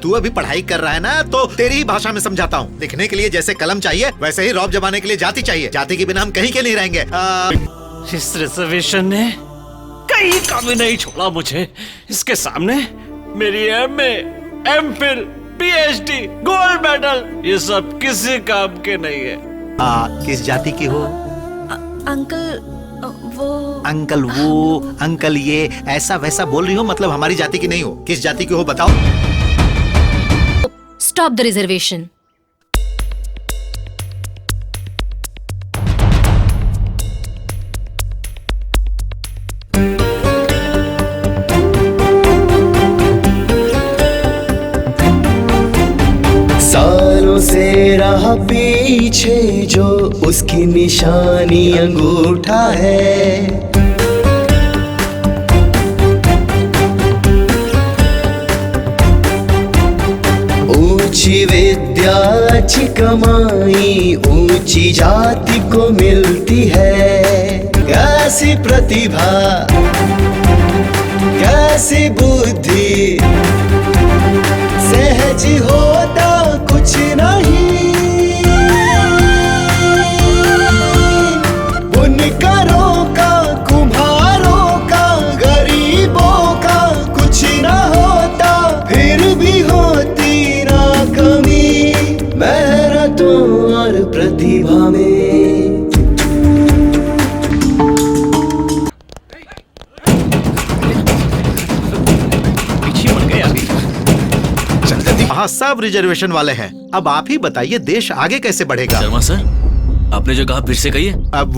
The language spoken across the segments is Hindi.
तू अभी पढ़ाई कर रहा है ना, तो तेरी ही भाषा में समझाता हूँ। लिखने के लिए जैसे कलम चाहिए, वैसे ही रौब जमाने के लिए जाति चाहिए। जाति के बिना हम कहीं के नहीं रहेंगे। इस रिजर्वेशन ने कहीं का भी नहीं छोड़ा मुझे। इसके सामने मेरी MA, MPhil, PhD, gold medal, ये सब किसी काम के नहीं है। किस जाति की हो? अंकल वो अंकल ये ऐसा वैसा बोल रही हो, मतलब हमारी जाति की नहीं हो। किस जाति की हो बताओ? Stop the reservation. सालों से रहा पीछे जो उसकी निशानी अंगूठा है। ऊंची विद्या अच्छी कमाई ऊंची जाति को मिलती है। कैसी प्रतिभा कैसी बुद्धि, सहज होता कुछ नहीं। बुनकरों का, कुम्हारों का, गरीबों का कुछ न होता, फिर भी होती ना कमी मेहनतों और प्रतिभा में। हाँ, सब रिजर्वेशन वाले हैं। अब आप ही बताइए देश आगे कैसे बढ़ेगा? शर्मा सर, आपने जो कहा फिर से कहिए। अब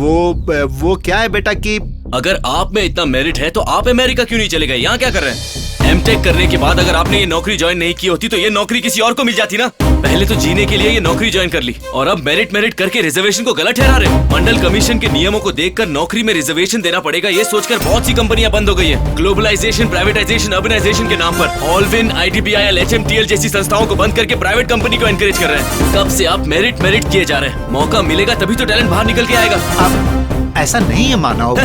वो क्या है बेटा कि अगर आप में इतना मेरिट है तो आप अमेरिका क्यों नहीं चले गए? यहाँ क्या कर रहे हैं? MTech करने के बाद अगर आपने ये नौकरी ज्वाइन नहीं की होती तो ये नौकरी किसी और को मिल जाती ना। पहले तो जीने के लिए ये नौकरी ज्वाइन कर ली और अब मेरिट करके रिजर्वेशन को गलत ठहरा रहे हो। मंडल कमीशन के नियमों को देखकर नौकरी में रिजर्वेशन देना पड़ेगा, ये सोचकर बहुत सी कंपनियां बंद हो गई है। ग्लोबलाइजेशन, प्राइवेटाइजेशन, अर्बनाइजेशन के नाम पर ऑलविन, IDBIL, HMTL जैसी संस्थाओं को बंद करके प्राइवेट कंपनी को एनकरेज कर रहे हैं। कब से आप मेरिट किए जा रहे हैं? मौका मिलेगा तभी तो टैलेंट बाहर निकल के आएगा। अब ऐसा नहीं है मानव।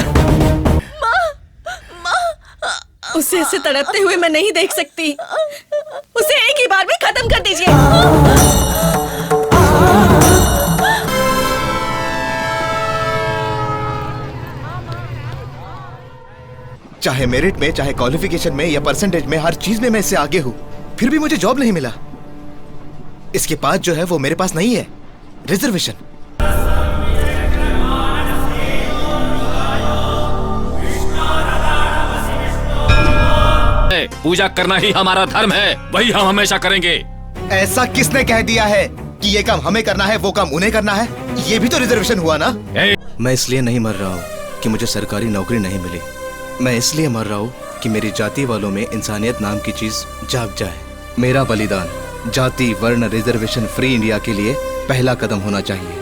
उसे ऐसे तड़पते हुए मैं नहीं देख सकती। उसे एक ही बार में खत्म कर दीजिए। चाहे मेरिट में, चाहे क्वालिफिकेशन में या परसेंटेज में, हर चीज में मैं इससे आगे हूं, फिर भी मुझे जॉब नहीं मिला। इसके पास जो है वो मेरे पास नहीं है, रिजर्वेशन। पूजा करना ही हमारा धर्म है, वही हम हमेशा करेंगे। ऐसा किसने कह दिया है कि ये काम हमें करना है, वो काम उन्हें करना है? ये भी तो रिजर्वेशन हुआ ना। मैं इसलिए नहीं मर रहा हूँ कि मुझे सरकारी नौकरी नहीं मिली। मैं इसलिए मर रहा हूँ कि मेरी जाति वालों में इंसानियत नाम की चीज जाग जाए। मेरा बलिदान जाति, वर्ण, रिजर्वेशन फ्री इंडिया के लिए पहला कदम होना चाहिए।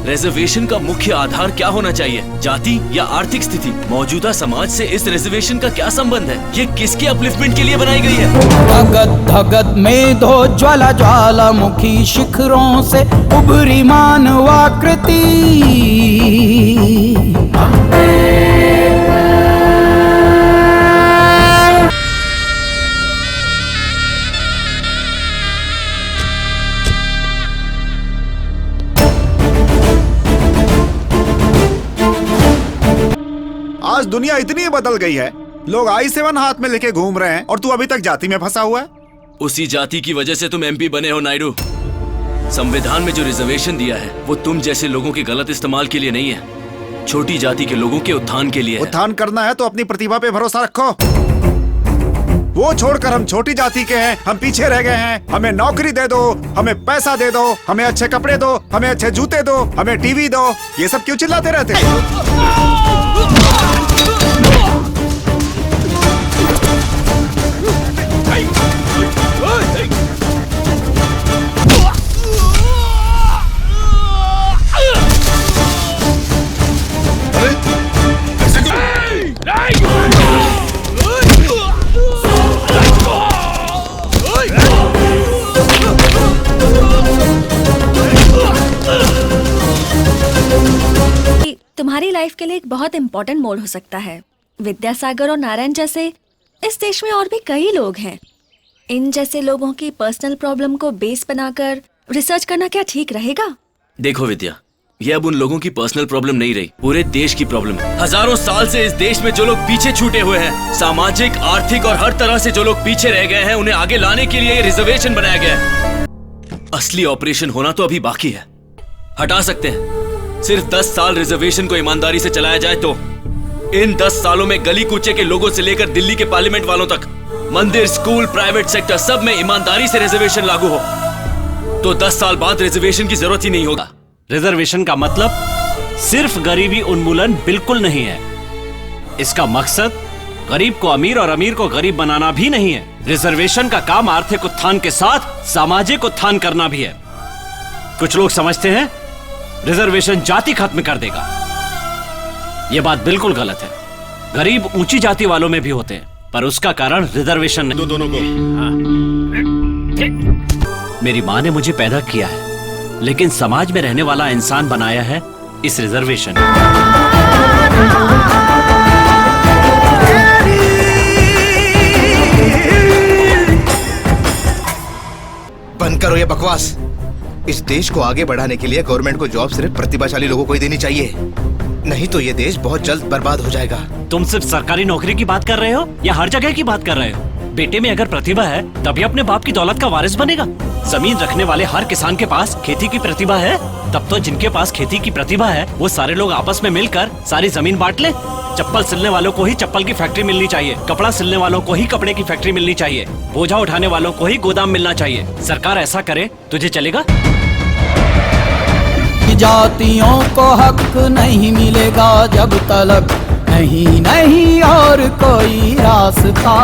रिजर्वेशन का मुख्य आधार क्या होना चाहिए? जाति या आर्थिक स्थिति? मौजूदा समाज से इस रिजर्वेशन का क्या संबंध है? ये किसके अपलिफ्टमेंट के लिए बनाई गई है? धगत धगत में धो ज्वाला ज्वालामुखी शिखरों से उभरी मानवाकृति। आज दुनिया इतनी बदल गई है, लोग i7 हाथ में लेके घूम रहे हैं और तू अभी तक जाति में फंसा हुआ है। उसी जाति की वजह से तुम MP बने हो नायडू। संविधान में जो रिजर्वेशन दिया है वो तुम जैसे लोगों के गलत इस्तेमाल के लिए नहीं है, छोटी जाति के लोगों के उत्थान के लिए है। उत्थान करना है तो अपनी प्रतिभा पे भरोसा रखो। वो छोड़कर हम छोटी जाति के हैं, हम पीछे रह गए हैं, हमें नौकरी दे दो, हमें पैसा दे दो, हमें अच्छे कपड़े दो, हमें अच्छे जूते दो, हमें टीवी दो, ये सब क्यों चिल्लाते रहते हैं? तुम्हारी लाइफ के लिए एक बहुत इम्पोर्टेंट मोड़ हो सकता है। विद्यासागर और नारायण जैसे इस देश में और भी कई लोग हैं इन जैसे लोगों की पर्सनल प्रॉब्लम को बेस बनाकर रिसर्च करना क्या ठीक रहेगा? देखो विद्या, ये अब उन लोगों की पर्सनल प्रॉब्लम नहीं रही, पूरे देश की प्रॉब्लम है। हजारों साल से इस देश में जो लोग पीछे छूटे हुए हैं, सामाजिक, आर्थिक और हर तरह से जो लोग पीछे रह गए हैं, उन्हें आगे लाने के लिए ये रिजर्वेशन बनाया गया है। असली ऑपरेशन होना तो अभी बाकी है, हटा सकते हैं। सिर्फ 10 साल रिजर्वेशन को ईमानदारी से चलाया जाए तो इन 10 सालों में गली कूचे के लोगों से लेकर दिल्ली के पार्लियामेंट वालों तक, मंदिर, स्कूल, प्राइवेट सेक्टर, सब में ईमानदारी से रिजर्वेशन लागू हो तो 10 साल बाद रिजर्वेशन की जरूरत ही नहीं होगा। रिजर्वेशन का मतलब सिर्फ गरीबी उन्मूलन बिल्कुल नहीं है। इसका मकसद गरीब को अमीर और अमीर को गरीब बनाना भी नहीं है। रिजर्वेशन का काम आर्थिक उत्थान के साथ सामाजिक उत्थान करना भी है। कुछ लोग समझते हैं रिजर्वेशन जाति खत्म कर देगा। यह बात बिल्कुल गलत है। गरीब ऊंची जाति वालों में भी होते हैं, पर उसका कारण रिजर्वेशन नहीं। दोनों को मेरी माँ ने मुझे पैदा किया है, लेकिन समाज में रहने वाला इंसान बनाया है इस रिजर्वेशन ने। बंद करो ये बकवास। इस देश को आगे बढ़ाने के लिए गवर्नमेंट को जॉब सिर्फ प्रतिभाशाली लोगों को ही देनी चाहिए, नहीं तो ये देश बहुत जल्द बर्बाद हो जाएगा। तुम सिर्फ सरकारी नौकरी की बात कर रहे हो या हर जगह की बात कर रहे हो? बेटे में अगर प्रतिभा है तभी अपने बाप की दौलत का वारिस बनेगा। जमीन रखने वाले हर किसान के पास खेती की प्रतिभा है, तब तो जिनके पास खेती की प्रतिभा है वो सारे लोग आपस में मिलकर सारी जमीन बांट ले। चप्पल सिलने वालों को ही चप्पल की फैक्ट्री मिलनी चाहिए, कपड़ा सिलने वालों को ही कपड़े की फैक्ट्री मिलनी चाहिए, बोझा उठाने वालों को ही गोदाम मिलना चाहिए। सरकार ऐसा करे तुझे चलेगा? जातियों को हक नहीं मिलेगा जब तलक नहीं और कोई रास्ता।